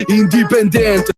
indipendente.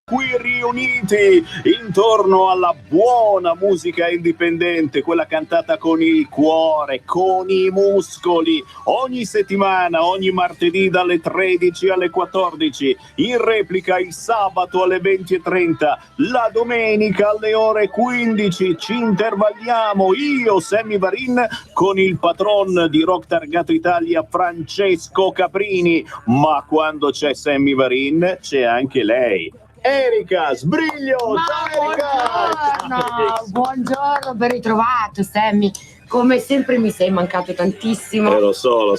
Qui riuniti intorno alla buona musica indipendente, quella cantata con il cuore, con i muscoli, ogni settimana, ogni martedì dalle 13 alle 14, in replica il sabato alle 20:30, la domenica alle ore 15, ci intervalliamo io, Sammy Varin, con il patron di Rock Targato Italia, Francesco Caprini, ma quando c'è Sammy Varin c'è anche lei. Erika Sbriglio, ciao Erika! Buongiorno, ben ritrovato Sammy. Come sempre mi sei mancato tantissimo. Lo so.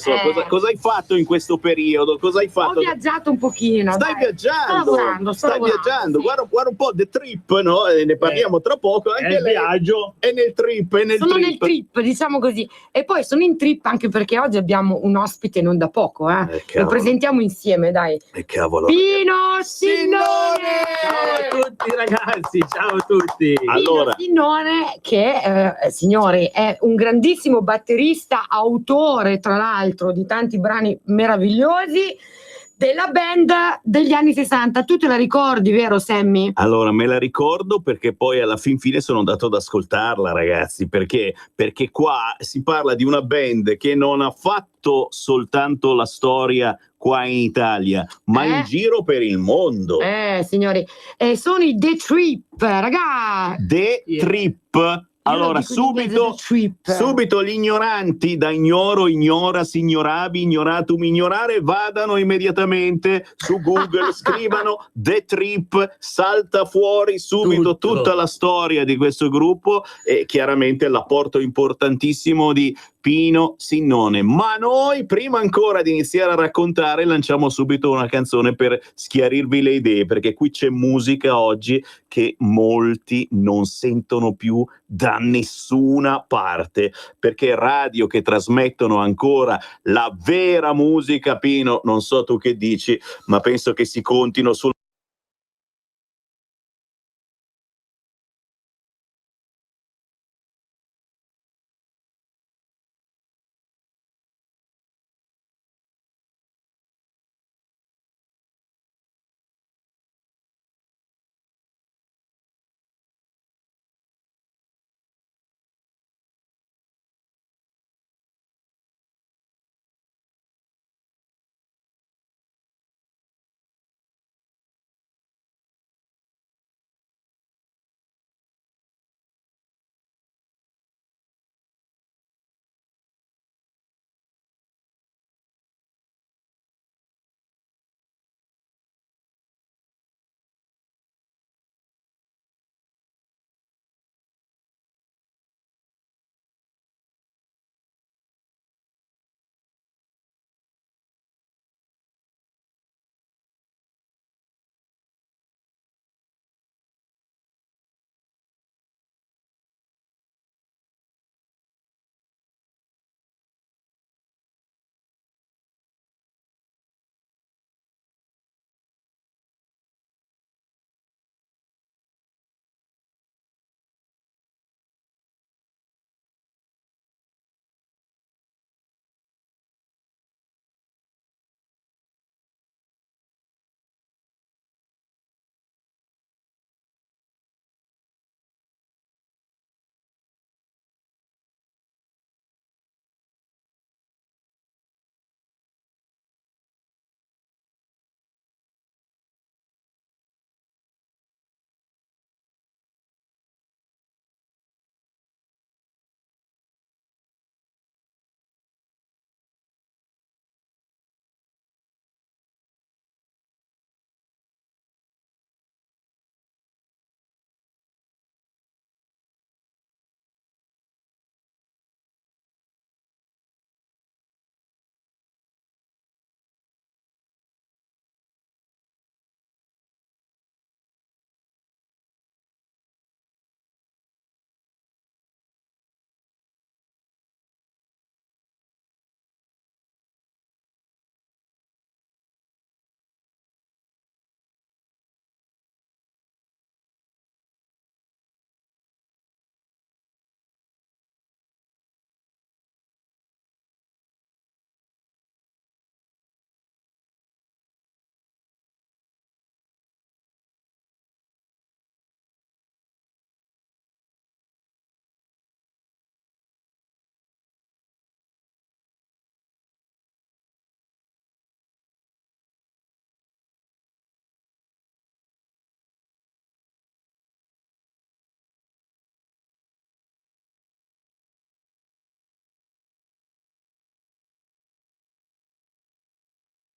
Cosa hai fatto in questo periodo? Cosa hai fatto? Ho viaggiato un pochino. Stai viaggiando? Sto lavorando. Sì. Guarda un po' The Trip, no? Ne parliamo tra poco. Anche lei viaggio. è nel trip. Sono nel trip, diciamo così. E poi sono in trip anche perché oggi abbiamo un ospite non da poco. Lo presentiamo insieme, dai. Cavolo. Pino Sinnone! Ciao a tutti ragazzi, ciao a tutti. Allora, Pino Sinnone che, signori, è un grandissimo batterista, autore tra l'altro di tanti brani meravigliosi della band degli anni 60. Tu te la ricordi, vero Sammy? Allora, me la ricordo perché poi alla fin fine sono andato ad ascoltarla, ragazzi, perché qua si parla di una band che non ha fatto soltanto la storia qua in Italia, ma in giro per il mondo. Signori, sono i The Trip, ragà! The Trip. Allora, subito gli ignoranti da ignoro, ignora, signorabi, ignoratum, ignorare, vadano immediatamente su Google, scrivano The Trip, salta fuori subito tutta la storia di questo gruppo e chiaramente l'apporto importantissimo di Pino Sinnone. Ma noi, prima ancora di iniziare a raccontare, lanciamo subito una canzone per schiarirvi le idee, perché qui c'è musica oggi che molti non sentono più da nessuna parte, perché radio che trasmettono ancora la vera musica, Pino, non so tu che dici, ma penso che si contino sul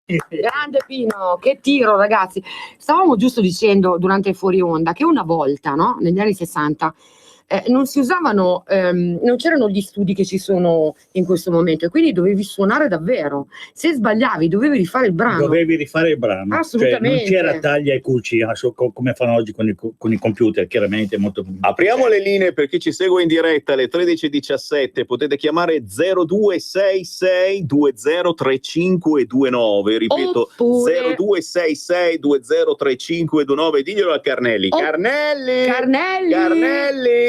Grande Pino, che tiro ragazzi. Stavamo giusto dicendo durante il fuori onda che una volta, no, negli anni 60, non si usavano, non c'erano gli studi che ci sono in questo momento e quindi dovevi suonare davvero. Se sbagliavi dovevi rifare il brano. Dovevi rifare il brano, Assolutamente. Cioè, non c'era taglia e cuci come fanno oggi con i computer, chiaramente molto. Apriamo le linee per chi ci segue in diretta alle 13:17, potete chiamare 0266 203529, ripeto Oppure 0266 203529, diglielo a Carnelli. Carnelli,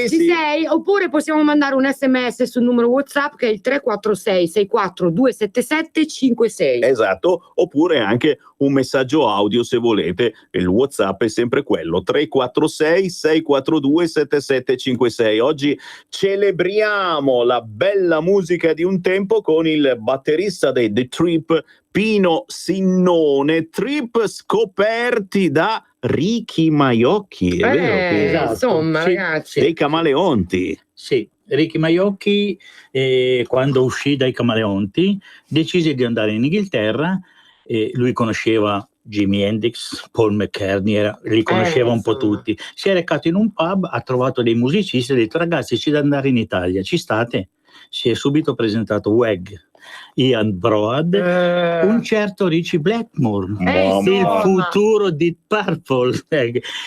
ci sì. sei? Oppure possiamo mandare un SMS sul numero WhatsApp che è il 346 64 277 56. Esatto, oppure anche un messaggio audio se volete, il WhatsApp è sempre quello 346 642 7756. Oggi celebriamo la bella musica di un tempo con il batterista dei The Trip, Pino Sinnone. Trip scoperti da Ricky Maiocchi, è vero? Esatto, Insomma, sì, ragazzi. Dei Camaleonti. Sì, Ricky Maiocchi, quando uscì dai Camaleonti, decise di andare in Inghilterra. Lui conosceva Jimi Hendrix, Paul McCartney, li conosceva un po' insomma. tutti. Si è recato in un pub, ha trovato dei musicisti e ha detto: ragazzi, c'è da andare in Italia, ci state? Si è subito presentato Weg, Ian Broad, un certo Richie Blackmore, il insomma. futuro di Purple.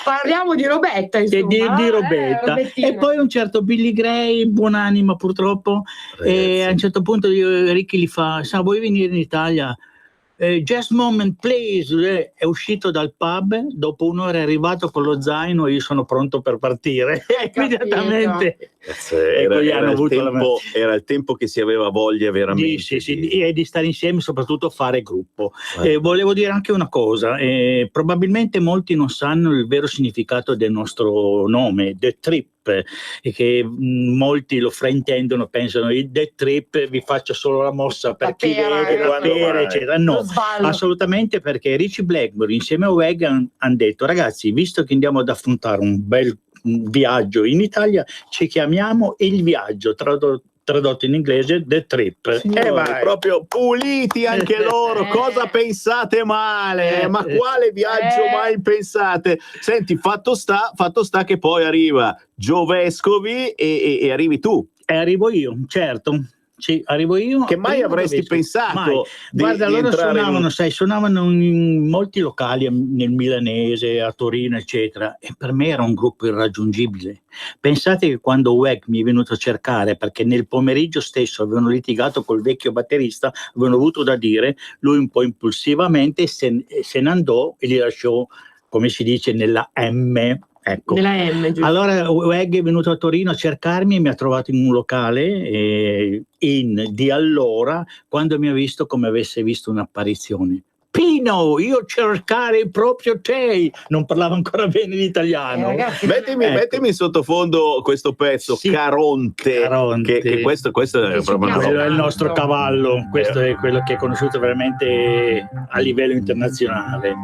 Parliamo di robetta, insomma. Di robetta. Robettina. E poi un certo Billy Gray, buonanima purtroppo, e a un certo punto Ricky gli fa: vuoi venire in Italia? Just moment please. È uscito dal pub, dopo un'ora è arrivato con lo zaino e io sono pronto per partire immediatamente. Era il tempo che si aveva voglia veramente di stare insieme, soprattutto fare gruppo. Volevo dire anche una cosa, probabilmente molti non sanno il vero significato del nostro nome, The Trip, e che molti lo fraintendono, pensano il The Trip vi faccio solo la mossa per chi vede la pera, eccetera. No, assolutamente, perché Richie Blackmore insieme a Weg hanno detto: ragazzi, visto che andiamo ad affrontare un bel viaggio in Italia, ci chiamiamo Il Viaggio, tradotto in inglese The Trip. Proprio puliti anche loro. Cosa pensate male? Ma quale viaggio mai pensate? Senti, fatto sta che poi arriva Giovescovi e arrivi tu. E arrivo io, certo. Sì, arrivo io. Che mai avresti pensato Guarda, di loro entrare suonavano in molti locali nel milanese, a Torino, eccetera, e per me era un gruppo irraggiungibile. Pensate che quando Weg mi è venuto a cercare, perché nel pomeriggio stesso avevano litigato col vecchio batterista, avevano avuto da dire, lui un po' impulsivamente se ne andò e gli lasciò, come si dice, nella M. Ecco. Nella M, giusto. Allora Weg è venuto a Torino a cercarmi e mi ha trovato in un locale di allora, quando mi ha visto come avesse visto un'apparizione. Pino, io cercare proprio te. Non parlava ancora bene l'italiano. Ragazzi, mettimi in sottofondo questo pezzo, sì. Caronte. Che questo è proprio quello è il nostro cavallo, questo è quello che è conosciuto veramente a livello internazionale.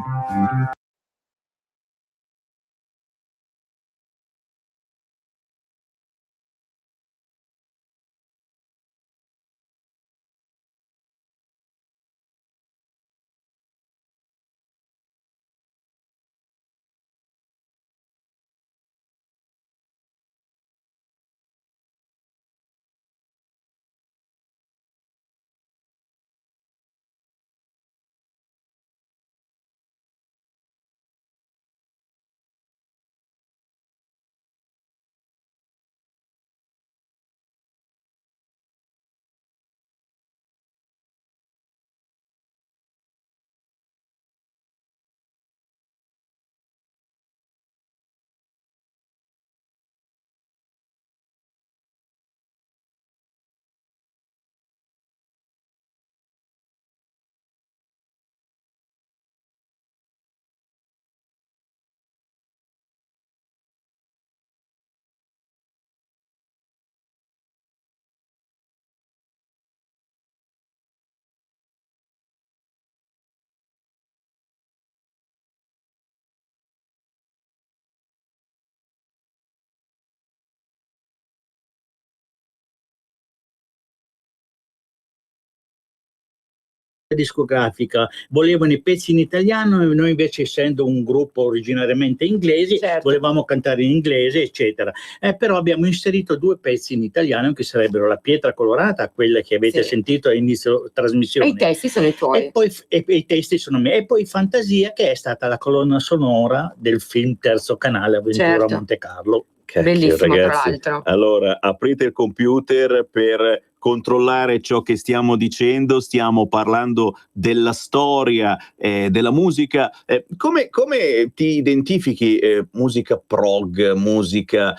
discografica volevano i pezzi in italiano e noi invece, essendo un gruppo originariamente inglesi, volevamo cantare in inglese, eccetera. Però abbiamo inserito 2 pezzi in italiano che sarebbero La pietra colorata, quella che avete sentito a inizio trasmissione, e i testi sono i tuoi, e poi i testi sono miei, e poi Fantasia, che è stata la colonna sonora del film Terzo Canale, Avventura a Monte Carlo. Bellissimo, ragazzi. tra l'altro. Allora, aprite il computer per controllare ciò che stiamo dicendo. Stiamo parlando della storia della musica. Come ti identifichi? Musica prog, musica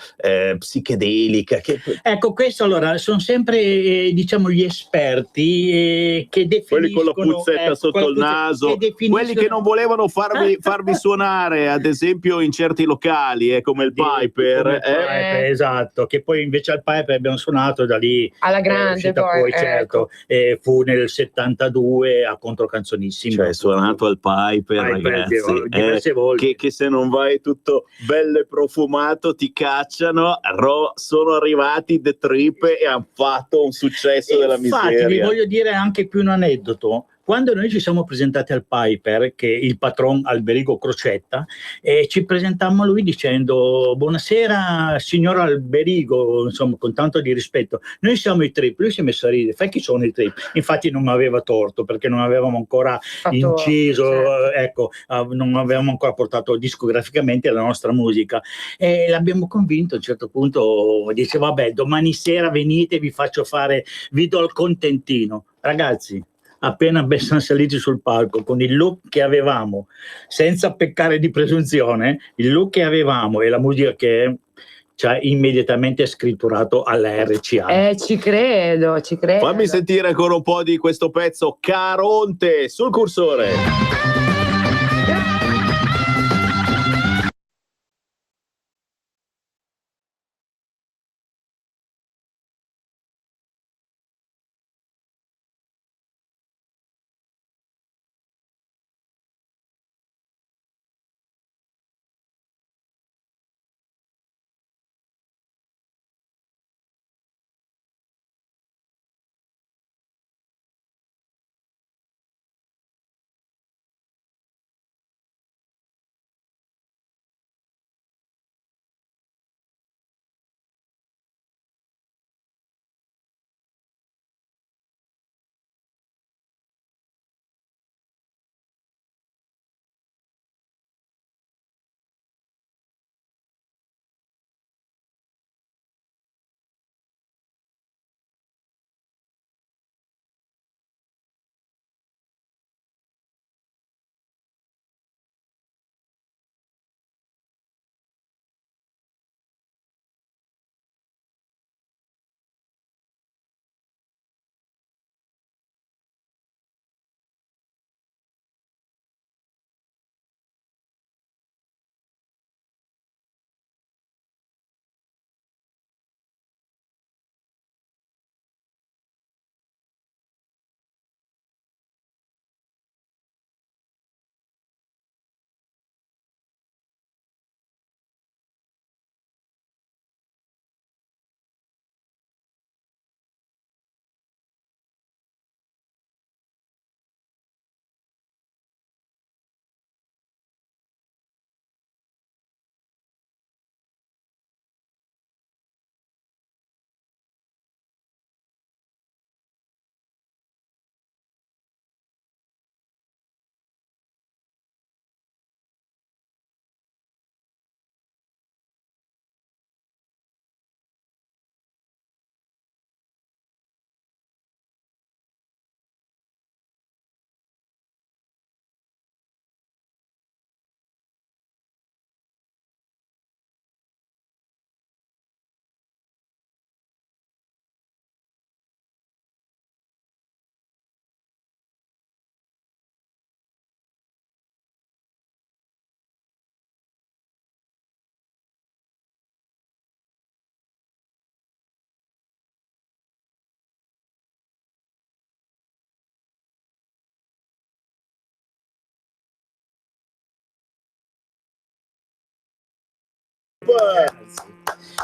psichedelica? Ecco, questo allora sono sempre diciamo gli esperti che definiscono, quelli con la puzzetta sotto il naso, quelli che non volevano farvi suonare, ad esempio in certi locali, come il Piper. Esatto, che poi invece al Piper abbiamo suonato, da lì alla grande poi certo, fu nel 72 a Controcanzonissimo. Cioè, suonato al Piper, ragazzi, diverse volte. Che se non vai tutto bello e profumato ti cacciano. Sono arrivati The Trip e hanno fatto un successo della miseria. Infatti vi voglio dire anche qui un aneddoto. Quando noi ci siamo presentati al Piper, che il patron Alberigo Crocetta, ci presentammo a lui dicendo: buonasera signor Alberigo, insomma, con tanto di rispetto, noi siamo i Trip. Lui si è messo a ridere: fai chi sono i Trip? Infatti non mi aveva torto, perché non avevamo ancora inciso, ecco, non avevamo ancora portato discograficamente la nostra musica, e l'abbiamo convinto. A un certo punto dice: vabbè, domani sera venite, vi do il contentino. Ragazzi, appena siamo saliti sul palco, con il look che avevamo, senza peccare di presunzione, il look che avevamo e la musica che ci ha immediatamente scritturato alla RCA. Ci credo. Fammi sentire ancora un po' di questo pezzo, Caronte, sul cursore.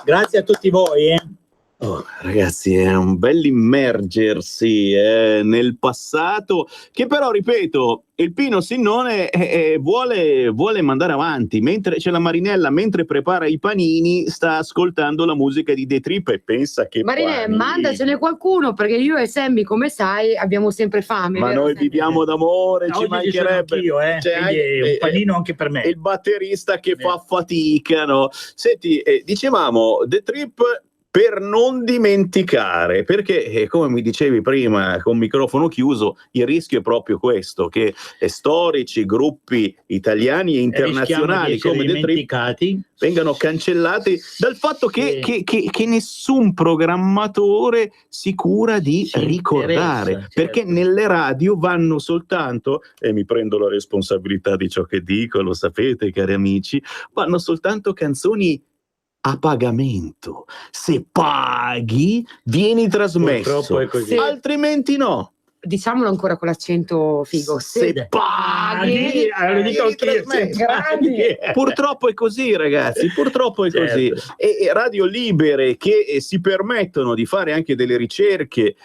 Grazie a tutti voi. Oh, ragazzi, è un bell'immergersi nel passato, che però, ripeto, il Pino Sinnone vuole mandare avanti, mentre c'è la Marinella, mentre prepara i panini, sta ascoltando la musica di The Trip e pensa che Marinella, mandacene qualcuno, perché io e Sammy, come sai, abbiamo sempre fame. Ma vero, noi Sammy? viviamo d'amore, ci Oggi ci sono mancherebbe. anch'io, C'è quindi un panino anche per me. Il batterista che fa fatica, no? Senti, dicevamo The Trip per non dimenticare, perché come mi dicevi prima con microfono chiuso, il rischio è proprio questo, che storici gruppi italiani e internazionali come The Trip vengano cancellati dal fatto che nessun programmatore si cura di ricordare, perché certo. nelle radio vanno soltanto, e mi prendo la responsabilità di ciò che dico, lo sapete cari amici, vanno soltanto canzoni a pagamento. Se paghi vieni trasmesso, purtroppo è così. altrimenti no. Diciamolo ancora con l'accento figo. Se paghi lo dico anch'io, grandi. Purtroppo è così, ragazzi, purtroppo è così. E radio libere che si permettono di fare anche delle ricerche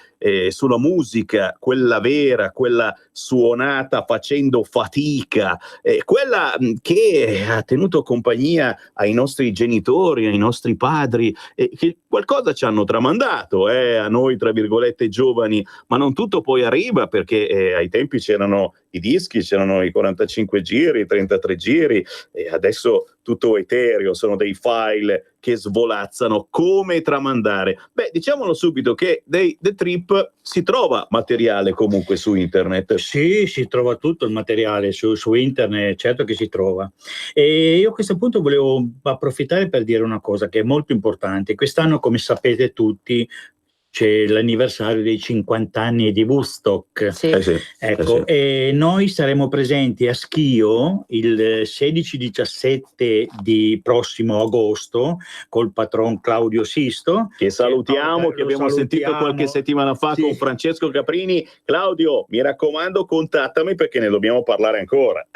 sulla musica, quella vera, quella suonata facendo fatica, quella che ha tenuto compagnia ai nostri genitori, ai nostri padri, che qualcosa ci hanno tramandato a noi, tra virgolette, giovani, ma non tutto poi arriva, perché ai tempi c'erano i dischi, c'erano i 45 giri, i 33 giri, e adesso tutto etereo, sono dei file che svolazzano. Come tramandare? Beh, diciamolo subito che dei The Trip si trova materiale comunque su internet. Sì, si trova tutto il materiale su internet, certo che si trova. E io a questo punto volevo approfittare per dire una cosa che è molto importante. Quest'anno, come sapete tutti, c'è l'anniversario dei 50 anni di Woodstock. Sì. Ecco, e noi saremo presenti a Schio il 16-17 di prossimo agosto col patron Claudio Sisto, che salutiamo, che abbiamo sentito qualche settimana fa con Francesco Caprini. Claudio, mi raccomando, contattami perché ne dobbiamo parlare ancora.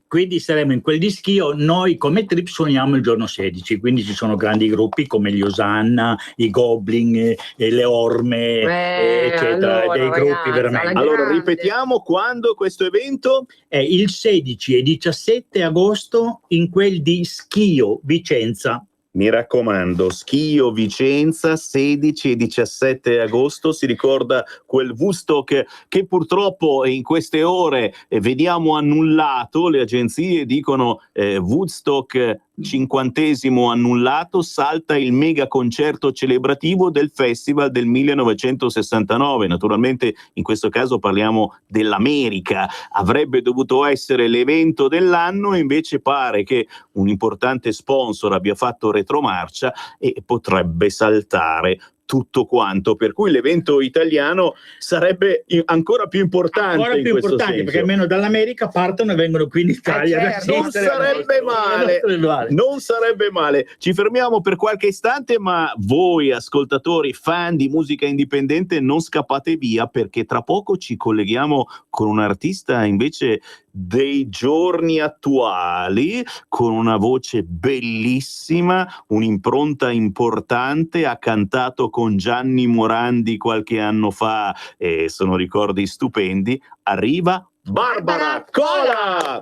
Quindi saremo in quel di Schio. Noi come Trip suoniamo il giorno 16, quindi ci sono grandi gruppi come gli Osanna, i Goblin, le Orme, eccetera, allora, dei gruppi veramente. Allora ripetiamo quando questo evento? È il 16 e 17 agosto in quel di Schio, Vicenza. Mi raccomando, Schio Vicenza, 16 e 17 agosto, si ricorda quel Woodstock che purtroppo in queste ore vediamo annullato, le agenzie dicono Woodstock 50° annullato, salta il mega concerto celebrativo del festival del 1969, naturalmente in questo caso parliamo dell'America, avrebbe dovuto essere l'evento dell'anno, invece pare che un importante sponsor abbia fatto retromarcia e potrebbe saltare tutto quanto, per cui l'evento italiano sarebbe ancora più importante, ancora più importante, perché almeno dall'America partono e vengono qui in Italia. Non sarebbe male, non sarebbe male. Ci fermiamo per qualche istante, ma voi ascoltatori fan di musica indipendente non scappate via, perché tra poco ci colleghiamo con un artista invece dei giorni attuali, con una voce bellissima, un'impronta importante, ha cantato con Gianni Morandi qualche anno fa e sono ricordi stupendi. Arriva Barbara Cola!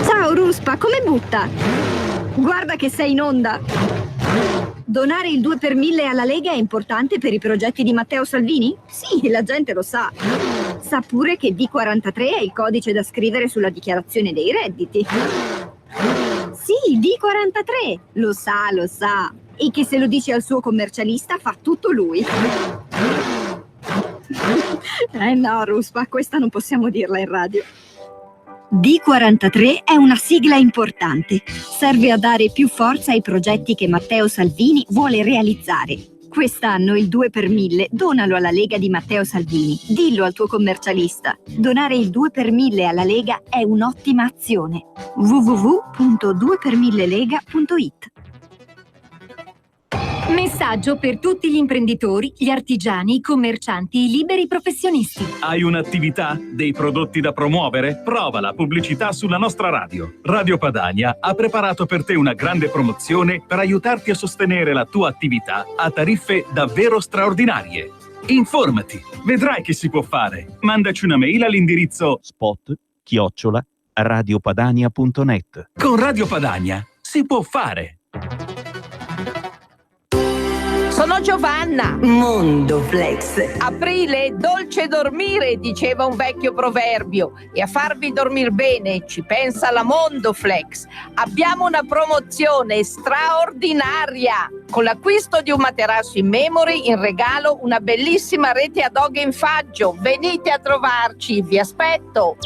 Ciao Ruspa, come butta? Guarda che sei in onda! Donare il 2 per 1000 alla Lega è importante per i progetti di Matteo Salvini? Sì, la gente lo sa. Sa pure che D43 è il codice da scrivere sulla dichiarazione dei redditi. Sì, D43! Lo sa, lo sa. E che se lo dice al suo commercialista fa tutto lui. No, Ruspa, questa non possiamo dirla in radio. D43 è una sigla importante. Serve a dare più forza ai progetti che Matteo Salvini vuole realizzare. Quest'anno il 2 per 1000 donalo alla Lega di Matteo Salvini. Dillo al tuo commercialista. Donare il 2 per 1000 alla Lega è un'ottima azione. www.2per1000lega.it Messaggio per tutti gli imprenditori, gli artigiani, i commercianti, i liberi professionisti. Hai un'attività? Dei prodotti da promuovere? Prova la pubblicità sulla nostra radio. Radio Padania ha preparato per te una grande promozione per aiutarti a sostenere la tua attività a tariffe davvero straordinarie. Informati, vedrai che si può fare. Mandaci una mail all'indirizzo spot@radiopadania.net. Con Radio Padania si può fare. Sono Giovanna. Mondoflex. Aprile, dolce dormire, diceva un vecchio proverbio. E a farvi dormire bene ci pensa la Mondoflex. Abbiamo una promozione straordinaria. Con l'acquisto di un materasso in memory, in regalo una bellissima rete ad oghe in faggio. Venite a trovarci, vi aspetto.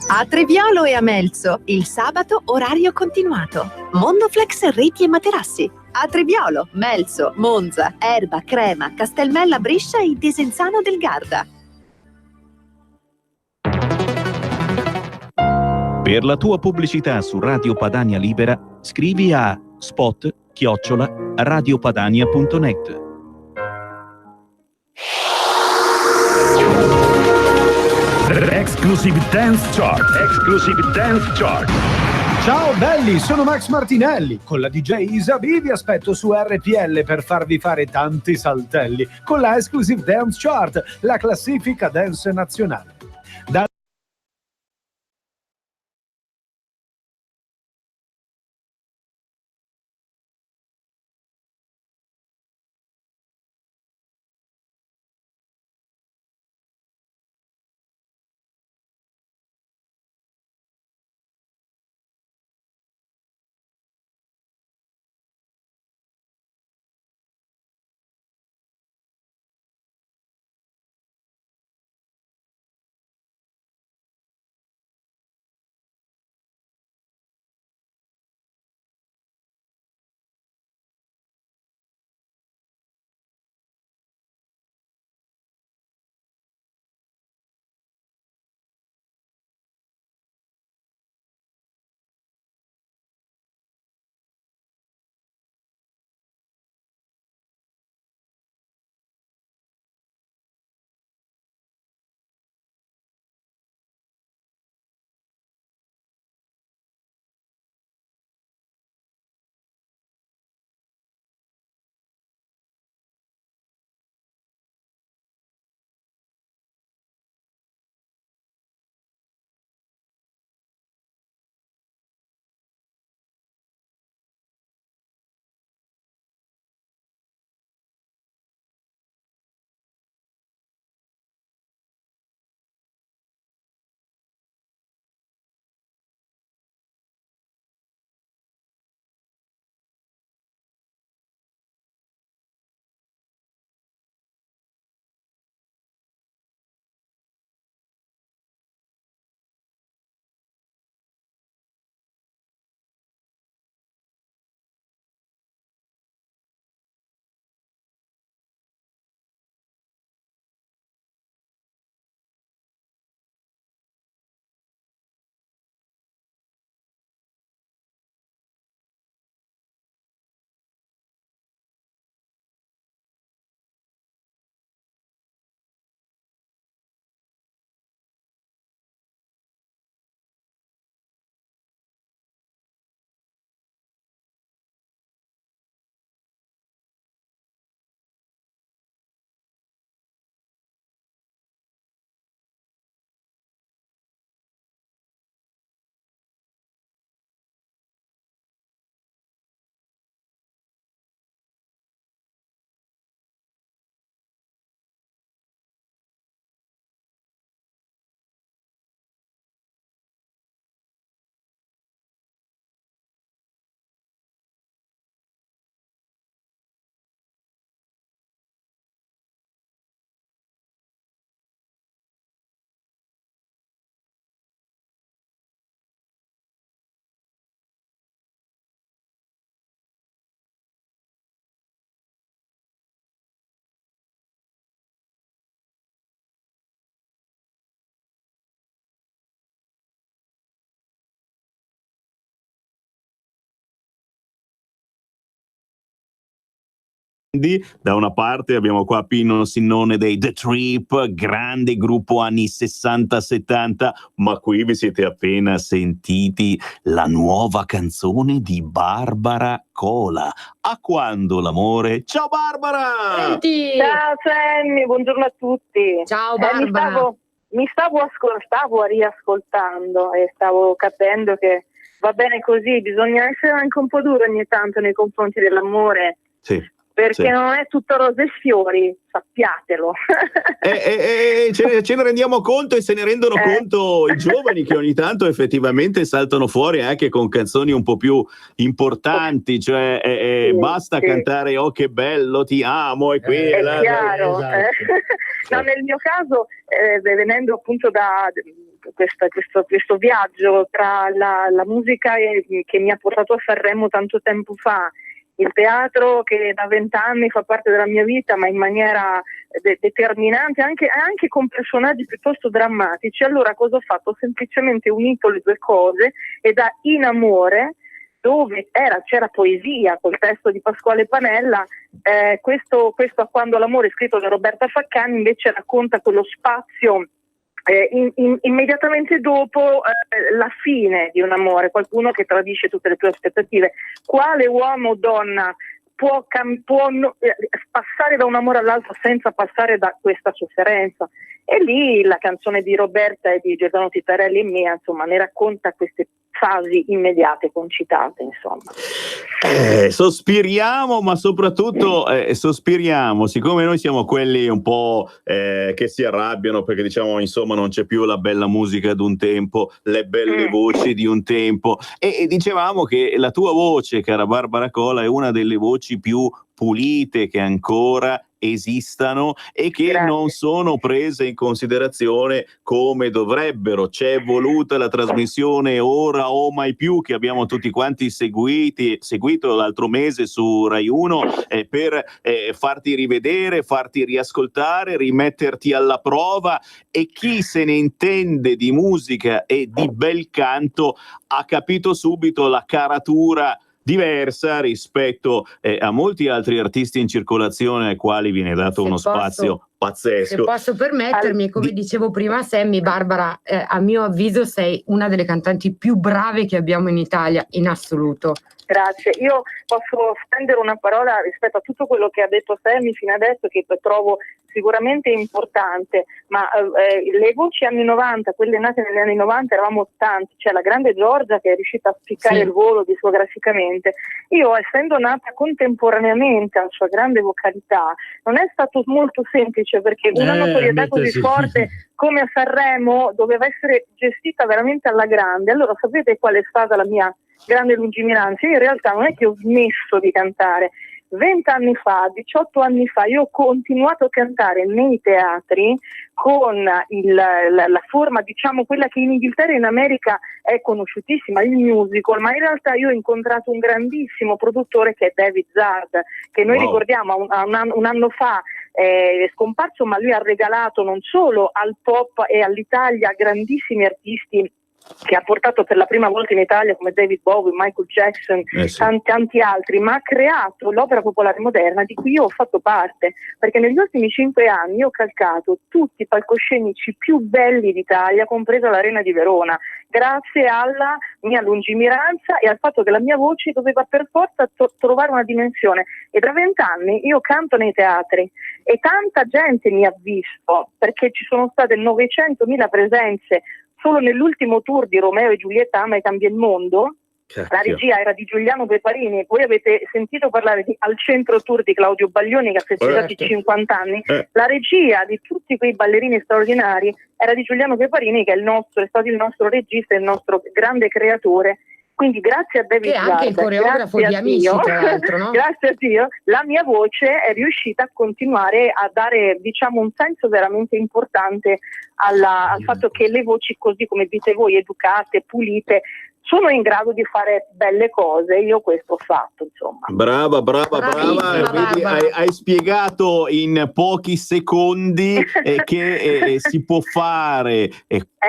A Treviolo e a Melzo, il sabato orario continuato. Mondoflex reti e materassi. A Treviolo, Melzo, Monza, Erba, Crema, Castelmella, Brescia e Desenzano del Garda. Per la tua pubblicità su Radio Padania Libera, scrivi a spot@radiopadania.net. Exclusive Dance Chart. Exclusive Dance Chart. Ciao belli, sono Max Martinelli. Con la DJ Isabi vi aspetto su RPL per farvi fare tanti saltelli con la Exclusive Dance Chart, la classifica dance nazionale. Da una parte abbiamo qua Pino Sinnone dei The Trip, grande gruppo anni 60-70, ma qui vi siete appena sentiti la nuova canzone di Barbara Cola, A quando l'amore. Ciao Barbara! Senti! Ciao Sammy, buongiorno a tutti. Ciao Barbara! Mi stavo riascoltando e stavo capendo che va bene così, bisogna essere anche un po' duro ogni tanto nei confronti dell'amore. Sì. Perché non è tutto rose e fiori, sappiatelo. Ce ne rendiamo conto e se ne rendono conto i giovani che ogni tanto effettivamente saltano fuori anche con canzoni un po' più importanti, cioè basta cantare "oh che bello, ti amo" e quella. È chiaro. Esatto. No, nel mio caso, venendo appunto da questo viaggio tra la musica che mi ha portato a Sanremo tanto tempo fa, il teatro che da 20 anni fa parte della mia vita, ma in maniera determinante, anche con personaggi piuttosto drammatici. Allora cosa ho fatto? Ho semplicemente unito le due cose e da In amore, dove c'era poesia col testo di Pasquale Panella, questo A quando l'amore, scritto da Roberta Faccani, invece racconta quello spazio immediatamente dopo la fine di un amore, qualcuno che tradisce tutte le tue aspettative. Quale uomo o donna può passare da un amore all'altro senza passare da questa sofferenza? E lì la canzone di Roberta e di Giordano Titarelli e mia, insomma, ne racconta queste fasi immediate, concitate, insomma. Sospiriamo, ma soprattutto sospiriamo, siccome noi siamo quelli un po' che si arrabbiano perché diciamo insomma non c'è più la bella musica di un tempo, le belle voci di un tempo, e dicevamo che la tua voce, cara Barbara Cola, è una delle voci più pulite che ancora esistano e che non sono prese in considerazione come dovrebbero. C'è voluta la trasmissione Ora o Mai Più, che abbiamo tutti quanti seguito l'altro mese su Rai 1, per farti rivedere, farti riascoltare, rimetterti alla prova, e chi se ne intende di musica e di bel canto ha capito subito la caratura diversa rispetto a molti altri artisti in circolazione ai quali viene dato uno spazio pazzesco. Se posso permettermi, come dicevo prima Sammy, Barbara, a mio avviso sei una delle cantanti più brave che abbiamo in Italia, in assoluto. Grazie, io posso spendere una parola rispetto a tutto quello che ha detto Sammy fino adesso, che trovo sicuramente importante, ma le voci anni 90, quelle nate negli anni 90, eravamo tanti, c'è la grande Giorgia che è riuscita a spiccare il volo discograficamente. Io, essendo nata contemporaneamente alla sua grande vocalità, non è stato molto semplice, perché una notorietà così forte come a Sanremo doveva essere gestita veramente alla grande. Allora sapete qual è stata la mia grande lungimiranza? Io in realtà non è che ho smesso di cantare. 20 anni fa, 18 anni fa, io ho continuato a cantare nei teatri con la forma, diciamo, quella che in Inghilterra e in America è conosciutissima, il musical, ma in realtà io ho incontrato un grandissimo produttore che è David Zard, che noi ricordiamo un anno fa è scomparso, ma lui ha regalato non solo al pop e all'Italia grandissimi artisti che ha portato per la prima volta in Italia come David Bowie, Michael Jackson, tanti altri, ma ha creato l'opera popolare moderna di cui io ho fatto parte, perché negli ultimi 5 anni io ho calcato tutti i palcoscenici più belli d'Italia, compresa l'Arena di Verona, grazie alla mia lungimiranza e al fatto che la mia voce doveva per forza trovare una dimensione. E da 20 anni io canto nei teatri e tanta gente mi ha visto, perché ci sono state 900.000 presenze solo nell'ultimo tour di Romeo e Giulietta Ama e Cambia il Mondo. La regia era di Giuliano Peparini, voi avete sentito parlare di Al Centro Tour di Claudio Baglioni che ha festeggiato i 50 anni. La regia di tutti quei ballerini straordinari era di Giuliano Peparini, che è stato il nostro regista e il nostro grande creatore. Quindi grazie a David Zard, che è anche il coreografo di Amici, tra l'altro, no? Grazie a Dio, la mia voce è riuscita a continuare a dare, diciamo, un senso veramente importante al fatto che le voci, così come dite voi, educate, pulite, sono in grado di fare belle cose. Io questo ho fatto, insomma. Brava. Vedi, hai spiegato in pochi secondi che si può fare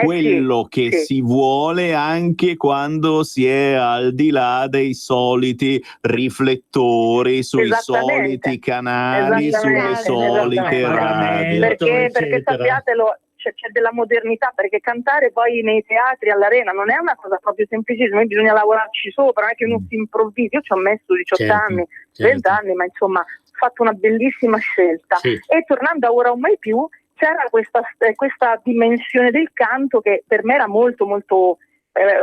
quello che si vuole anche quando si è al di là dei soliti riflettori, sui soliti canali, sulle solite radio. Perché sappiatelo, c'è della modernità, perché cantare poi nei teatri, all'arena, non è una cosa proprio semplicissima, bisogna lavorarci sopra, non è che uno si improvvisi. Io ci ho messo 18 anni, 20 anni, ma insomma ho fatto una bellissima scelta. E tornando a Ora o Mai Più, c'era questa dimensione del canto che per me era molto molto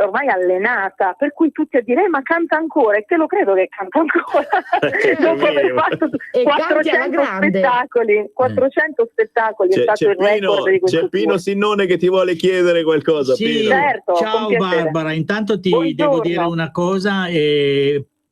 ormai allenata, per cui tutti a dire ma canta ancora, e te lo credo che canta ancora dopo aver fatto 400 spettacoli. 400 spettacoli è stato il record di questo C'è Pino Sinnone che ti vuole chiedere qualcosa. Sì, certo, ciao Barbara, intanto ti devo dire una cosa,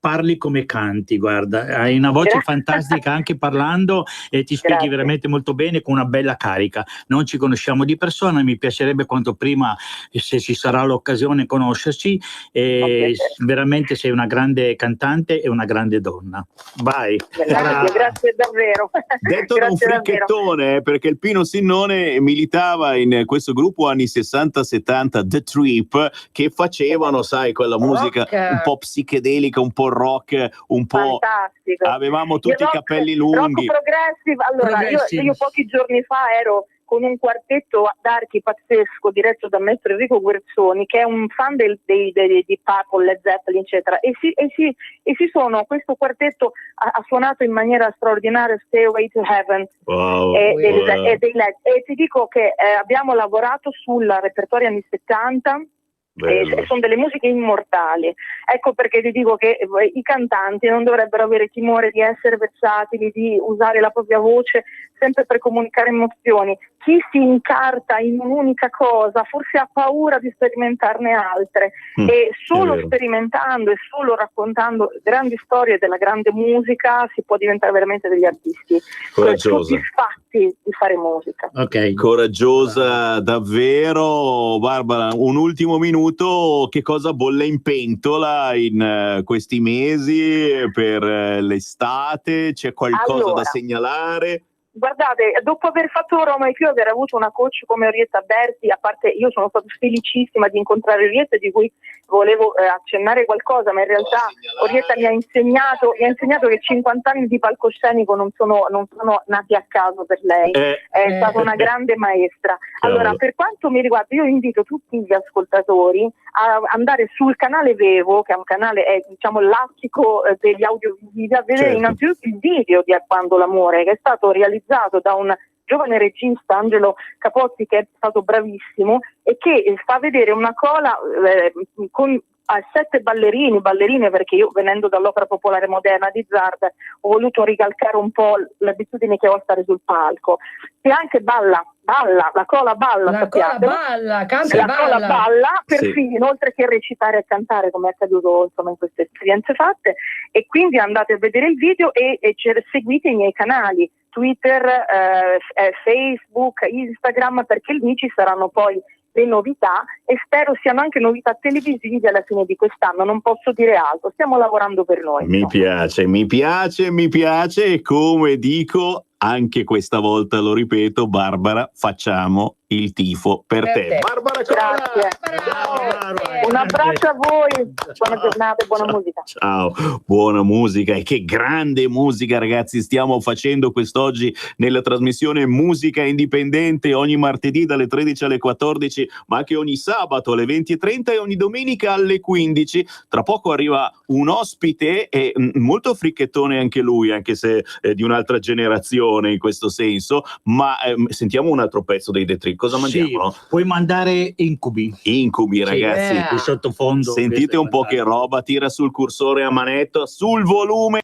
parli come canti, guarda, hai una voce fantastica anche parlando, e ti spieghi veramente molto bene, con una bella carica. Non ci conosciamo di persona, mi piacerebbe quanto prima, se ci sarà l'occasione, conoscerci, e veramente sei una grande cantante e una grande donna. Vai. Grazie davvero. Detto da un fricchettone, perché il Pino Sinnone militava in questo gruppo anni 60-70, The Trip, che facevano, sai, quella musica un po' psichedelica, un po' rock, un po'... Fantastico. Avevamo tutti i capelli lunghi. Rock progressive. Allora, io pochi giorni fa ero con un quartetto d'archi pazzesco diretto da maestro Enrico Guerzoni, che è un fan di Purple, Led Zeppelin, eccetera, questo quartetto ha suonato in maniera straordinaria Stairway to Heaven, e ti dico che abbiamo lavorato sul repertorio anni 70. Sono delle musiche immortali. Ecco perché ti dico che i cantanti non dovrebbero avere timore di essere versatili, di usare la propria voce sempre per comunicare emozioni. Chi si incarta in un'unica cosa forse ha paura di sperimentarne altre, e solo sperimentando e solo raccontando grandi storie della grande musica si può diventare veramente degli artisti soddisfatti di fare musica. Coraggiosa davvero. Barbara, un ultimo minuto: che cosa bolle in pentola in questi mesi per l'estate? C'è qualcosa da segnalare? Guardate, dopo aver fatto Ora o Mai Più, aver avuto una coach come Orietta Berti, a parte, io sono stata felicissima di incontrare Orietta, di cui volevo accennare qualcosa, ma in realtà Orietta mi ha insegnato che 50 anni di palcoscenico non sono nati a caso per lei. È stata una grande maestra. Allora, per quanto mi riguarda, io invito tutti gli ascoltatori a andare sul canale Vevo, che è un canale, diciamo, l'attico degli audiovisivi, a vedere innanzitutto il video di Quando l'amore, che è stato realizzato da un giovane regista, Angelo Capozzi, che è stato bravissimo e che fa vedere una cola con 7 ballerine, perché io, venendo dall'opera popolare moderna di Zard, ho voluto ricalcare un po' l'abitudine che ho a stare sul palco. E anche balla, la cola balla, perfino, oltre che recitare e cantare, come è accaduto insomma in queste esperienze fatte. E quindi andate a vedere il video e seguite i miei canali Twitter, Facebook, Instagram, perché lì ci saranno poi le novità, e spero siano anche novità televisive alla fine di quest'anno. Non posso dire altro, stiamo lavorando per noi. Mi piace, e come dico anche questa volta, lo ripeto, Barbara, facciamo il tifo per te. Barbara Cola! Grazie. Un abbraccio a voi, buona giornata e buona musica. Ciao, buona musica, e che grande musica, ragazzi, stiamo facendo quest'oggi nella trasmissione Musica Indipendente, ogni martedì dalle 13 alle 14, ma anche ogni sabato alle 20:30 e ogni domenica alle 15. Tra poco arriva un ospite molto fricchettone anche lui, anche se di un'altra generazione in questo senso, ma sentiamo un altro pezzo dei The Trip. Cosa mandiamo? Sì, puoi mandare Incubi. Incubi, ragazzi. Di sottofondo. Sentite un po' che roba, tira sul cursore a manetta, sul volume.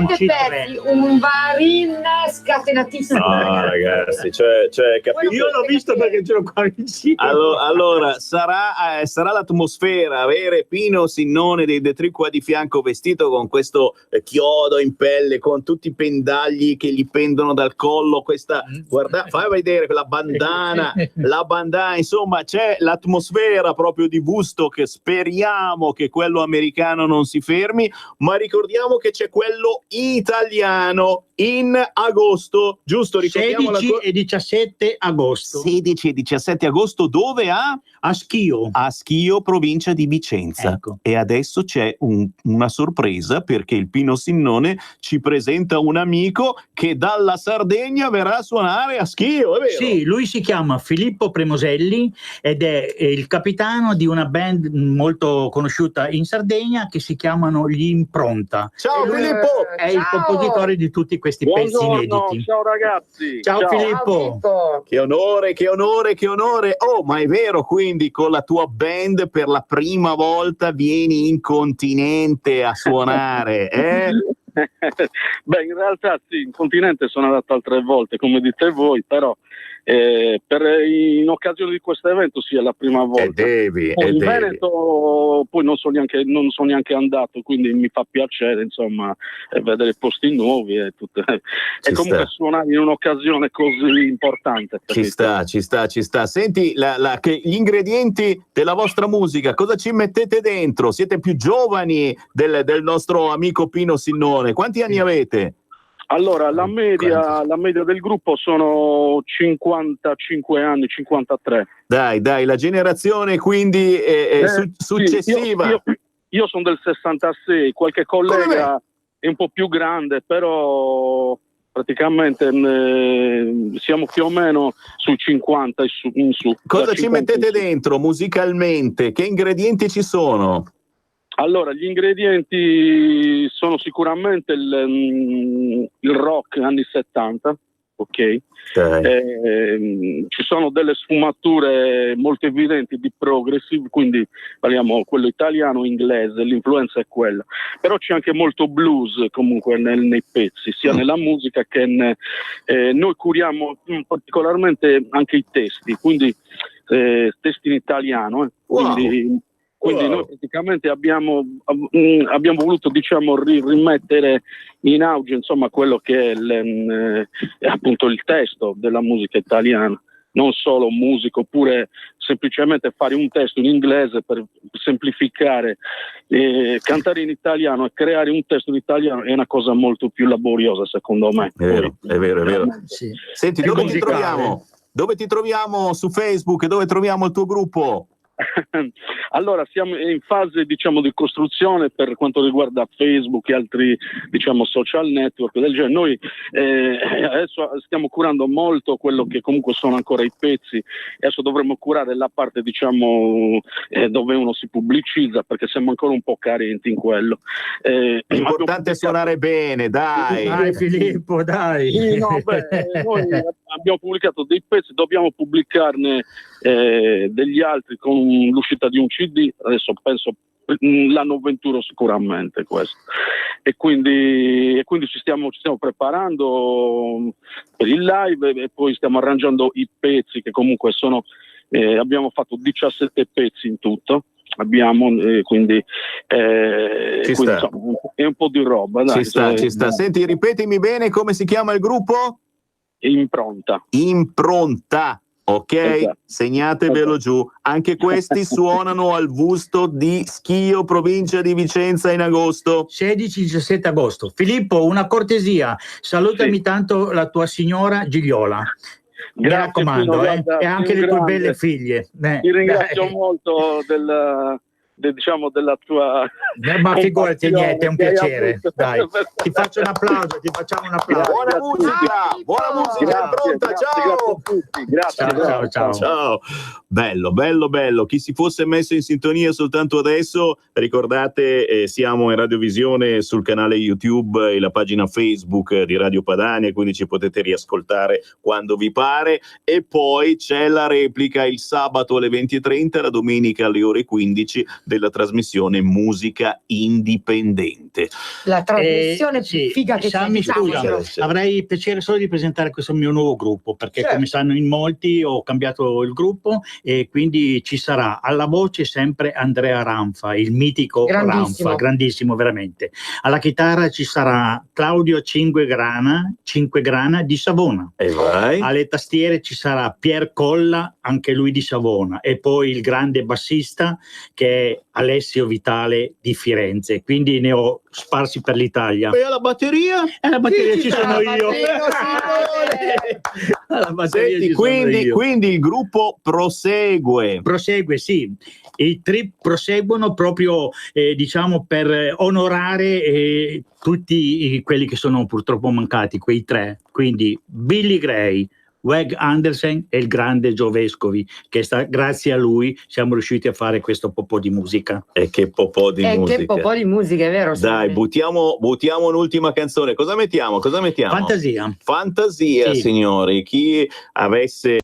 7 pezzi, un varin scatenatissimo. No, ragazzi, cioè capito? Io l'ho visto perché ce l'ho qua vicino. Allora sarà l'atmosfera, avere Pino Sinnone dei The Trip qua di fianco vestito con questo chiodo in pelle, con tutti i pendagli che gli pendono dal collo, guarda, fai vedere la bandana, insomma c'è l'atmosfera proprio di Woodstock. Speriamo che quello americano non si fermi, ma ricordiamo che c'è quello italiano in agosto, giusto? 16 e 17 agosto. 16 e 17 agosto, dove? A Schio. A Schio, provincia di Vicenza. Ecco. E adesso c'è una sorpresa, perché il Pino Sinnone ci presenta un amico che dalla Sardegna verrà a suonare a Schio, è vero? Sì, lui si chiama Filippo Premoselli ed è il capitano di una band molto conosciuta in Sardegna che si chiamano Gli Impronta. Ciao Filippo! È il compositore di tutti questi pezzi inediti. Ciao ragazzi! Ciao Filippo! Che onore! Oh, ma è vero, quindi con la tua band per la prima volta vieni in continente a suonare, eh? Beh, in realtà sì, in continente sono andato altre volte, come dite voi, però in occasione di questo evento sì, è la prima volta. In Veneto poi non sono neanche andato, quindi mi fa piacere, insomma, vedere posti nuovi e tutto. E comunque suonare in un'occasione così importante. Ci sta. Senti, gli ingredienti della vostra musica, cosa ci mettete dentro? Siete più giovani del nostro amico Pino Sinnone. Quanti anni avete? Allora, la media del gruppo sono 55 anni, 53. Dai, la generazione quindi successiva. Sì, io sono del 66, qualche collega è un po' più grande, però praticamente siamo più o meno sui 50 in su. Cosa ci mettete dentro musicalmente? Che ingredienti ci sono? Allora, gli ingredienti sono sicuramente il rock anni 70, ok? Ci sono delle sfumature molto evidenti di progressive, quindi parliamo quello italiano, inglese, l'influenza è quella. Però c'è anche molto blues comunque nei pezzi, sia nella musica che noi curiamo particolarmente anche i testi, quindi testi in italiano, Quindi noi praticamente abbiamo voluto, diciamo, rimettere in auge, insomma, quello che è appunto il testo della musica italiana, non solo musica, oppure semplicemente fare un testo in inglese per semplificare, cantare in italiano e creare un testo in italiano è una cosa molto più laboriosa, secondo me. È vero. Sì. Senti, dove ti troviamo? Dove ti troviamo su Facebook? Dove troviamo il tuo gruppo? Allora, siamo in fase, diciamo, di costruzione per quanto riguarda Facebook e altri, diciamo, social network del genere. Noi adesso stiamo curando molto quello che comunque sono ancora i pezzi, adesso dovremmo curare la parte, diciamo, dove uno si pubblicizza, perché siamo ancora un po' carenti in quello. L'importante è suonare bene, dai. Dai Filippo, dai. Sì, noi abbiamo pubblicato dei pezzi, dobbiamo pubblicarne degli altri con l'uscita di un CD, adesso penso l'anno 21 sicuramente questo, e quindi ci stiamo preparando per il live e poi stiamo arrangiando i pezzi che comunque sono, abbiamo fatto 17 pezzi in tutto. Quindi insomma, è un po' di roba, dai. Ci sta. Senti, ripetimi bene come si chiama il gruppo? Impronta. Ok, esatto. Segnatevelo giù. Anche questi suonano al Woodstock di Schio, provincia di Vicenza, in agosto. 16-17 agosto. Filippo, una cortesia, salutami tanto la tua signora Gigliola. Mi raccomando, guarda, e anche le tue belle figlie. Ti ringrazio molto diciamo della tua... Ma figurati, niente, è un piacere. Dai, ti faccio un applauso, ti facciamo un applauso. Buona musica, pronta, ciao. Ciao. Bello. Chi si fosse messo in sintonia soltanto adesso, ricordate, siamo in radiovisione sul canale YouTube e la pagina Facebook di Radio Padania, quindi ci potete riascoltare quando vi pare, e poi c'è la replica il sabato alle 20:30, la domenica alle ore 15 della trasmissione Musica Indipendente. La trasmissione più figa che c'è. Sammy, scusa, avrei il piacere solo di presentare questo mio nuovo gruppo, perché come sanno in molti ho cambiato il gruppo e quindi ci sarà alla voce sempre Andrea Ranfa, il mitico Ranfa, grandissimo veramente. Alla chitarra ci sarà Claudio Cinquegrana di Savona. E vai. Alle tastiere ci sarà Pier Colla, anche lui di Savona, e poi il grande bassista che è Alessio Vitale di Firenze, quindi ne ho sparsi per l'Italia. E alla batteria? Alla batteria ci sono io. Alla batteria Senti, ci sono io. quindi il gruppo prosegue. Prosegue, sì. I trip proseguono proprio diciamo per onorare tutti quelli che sono purtroppo mancati, quei tre. Quindi Billy Gray, Weg Andersen e il grande Joe Vescovi, che grazie a lui siamo riusciti a fare questo po' di musica. E che po' di musica. Che po' di musica, è vero? Dai, buttiamo un'ultima canzone. Cosa mettiamo? Fantasia. Fantasia, sì. Signori. Chi avesse